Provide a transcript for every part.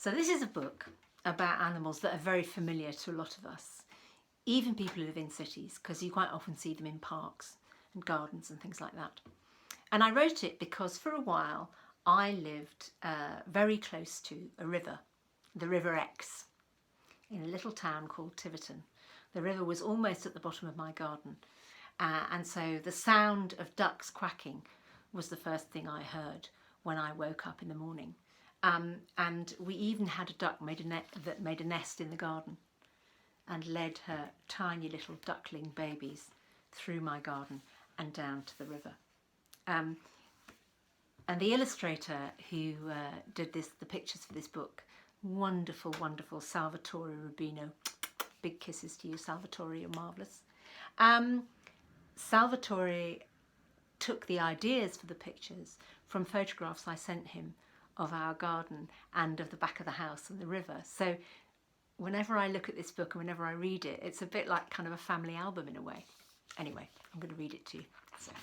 So this is a book about animals that are very familiar to a lot of us, even people who live in cities, because you quite often see them in parks and gardens and things like that. And I wrote it because for a while I lived very close to a river, the River Exe, in a little town called Tiverton. The river was almost at the bottom of my garden, and so the sound of ducks quacking was the first thing I heard when I woke up in the morning. And we even had a duck that made a nest in the garden and led her tiny little duckling babies through my garden and down to the river. And the illustrator who did the pictures for this book, wonderful, wonderful Salvatore Rubbino. Big kisses to you, Salvatore, you're marvellous. Salvatore took the ideas for the pictures from photographs I sent him of our garden and of the back of the house and the river. So whenever I look at this book and whenever I read it, it's a bit like kind of a family album in a way. Anyway, I'm going to read it to you. So,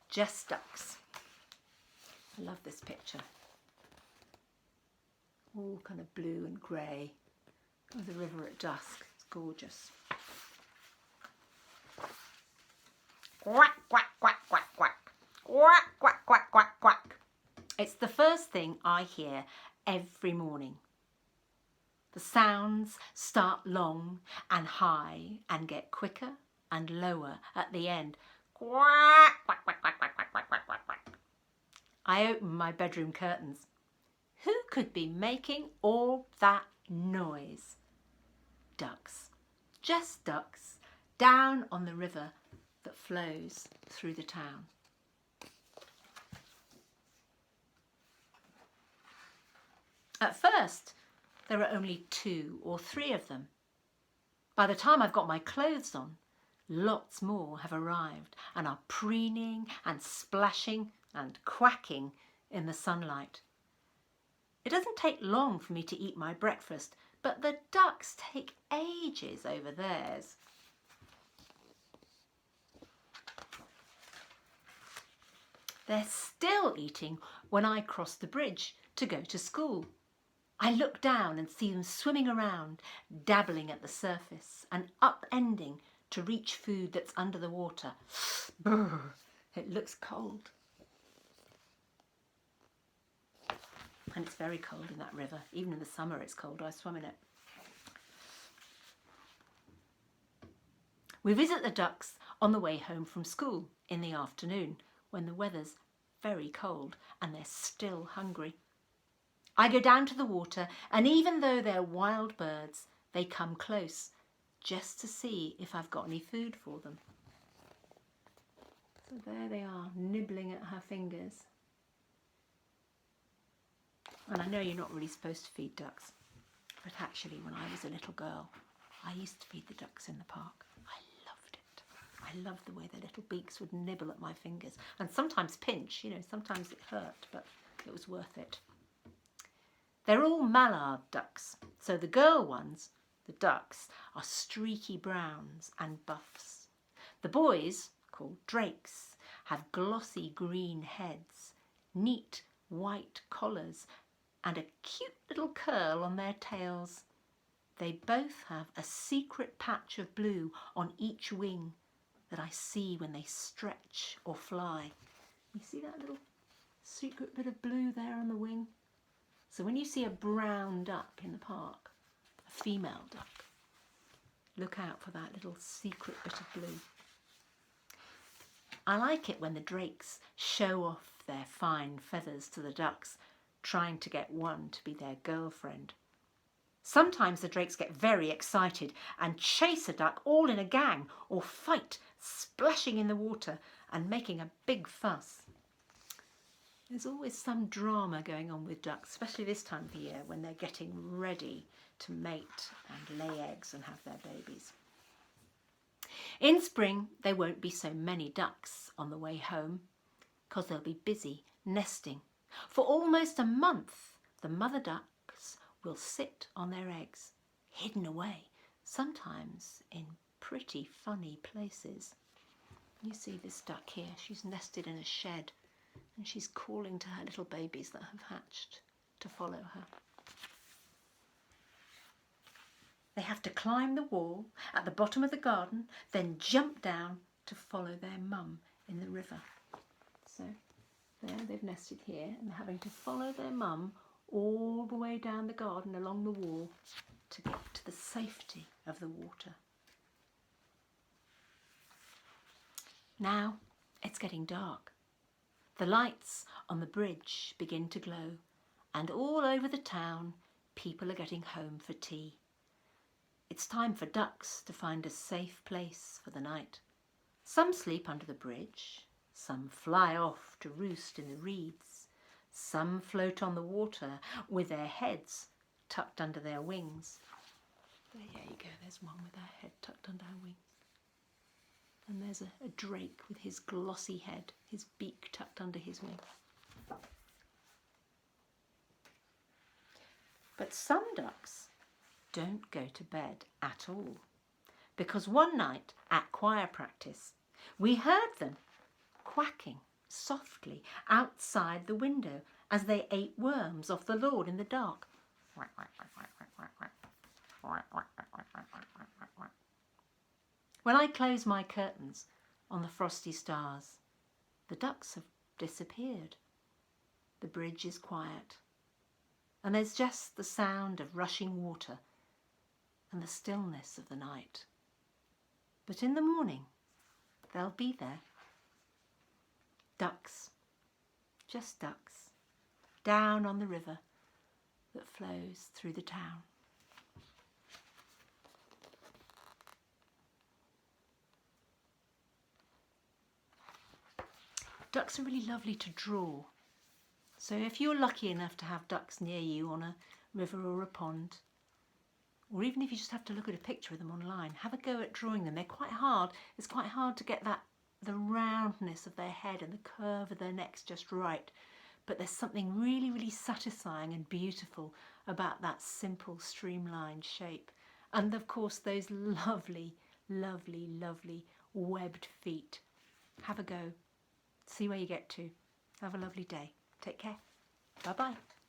Just Ducks. I love this picture. All kind of blue and grey with the river at dusk. It's gorgeous. Quack, quack, quack, quack, quack. Quack, quack, quack, quack, quack. It's the first thing I hear every morning. The sounds start long and high and get quicker and lower at the end. Quack, quack, quack, quack, quack, quack, quack, quack, quack, quack. I open my bedroom curtains. Who could be making all that noise? Ducks. Just ducks down on the river that flows through the town. At first, there are only 2 or 3 of them. By the time I've got my clothes on, lots more have arrived and are preening and splashing and quacking in the sunlight. It doesn't take long for me to eat my breakfast, but the ducks take ages over theirs. They're still eating when I cross the bridge to go to school. I look down and see them swimming around, dabbling at the surface and upending to reach food that's under the water. Brr, it looks cold. And it's very cold in that river. Even in the summer it's cold. I swam in it. We visit the ducks on the way home from school in the afternoon when the weather's very cold and they're still hungry. I go down to the water, and even though they're wild birds, they come close just to see if I've got any food for them. So there they are, nibbling at her fingers. And I know you're not really supposed to feed ducks, but actually when I was a little girl, I used to feed the ducks in the park. I loved it. I loved the way their little beaks would nibble at my fingers and sometimes pinch, sometimes it hurt, but it was worth it. They're all mallard ducks, so the girl ones, the ducks, are streaky browns and buffs. The boys, called drakes, have glossy green heads, neat white collars, and a cute little curl on their tails. They both have a secret patch of blue on each wing that I see when they stretch or fly. You see that little secret bit of blue there on the wing? So when you see a brown duck in the park, a female duck, look out for that little secret bit of blue. I like it when the drakes show off their fine feathers to the ducks, trying to get one to be their girlfriend. Sometimes the drakes get very excited and chase a duck all in a gang or fight, splashing in the water and making a big fuss. There's always some drama going on with ducks, especially this time of the year when they're getting ready to mate and lay eggs and have their babies. In spring, there won't be so many ducks on the way home because they'll be busy nesting. For almost a month, the mother ducks will sit on their eggs, hidden away, sometimes in pretty funny places. You see this duck here, she's nested in a shed and she's calling to her little babies that have hatched. to follow her. They have to climb the wall at the bottom of the garden, then jump down to follow their mum in the river. So there they've nested here and they're having to follow their mum all the way down the garden along the wall to get to the safety of the water. Now it's getting dark. The lights on the bridge begin to glow, and all over the town people are getting home for tea. It's time for ducks to find a safe place for the night. Some sleep under the bridge, some fly off to roost in the reeds, some float on the water with their heads tucked under their wings. There you go, there's one with her head tucked under her wings. And there's a drake with his glossy head, his beak tucked under his wing. But some ducks don't go to bed at all, because one night at choir practice we heard them quacking softly outside the window as they ate worms off the lawn in the dark. When I close my curtains on the frosty stars, the ducks have disappeared. The bridge is quiet, and there's just the sound of rushing water and the stillness of the night. But in the morning, they'll be there. Ducks, just ducks, down on the river that flows through the town. Ducks are really lovely to draw. So if you're lucky enough to have ducks near you on a river or a pond, or even if you just have to look at a picture of them online, have a go at drawing them. They're quite hard. It's quite hard to get the roundness of their head and the curve of their necks just right. But there's something really, really satisfying and beautiful about that simple streamlined shape. And of course those lovely, lovely, lovely webbed feet. Have a go. See where you get to. Have a lovely day. Take care. Bye-bye.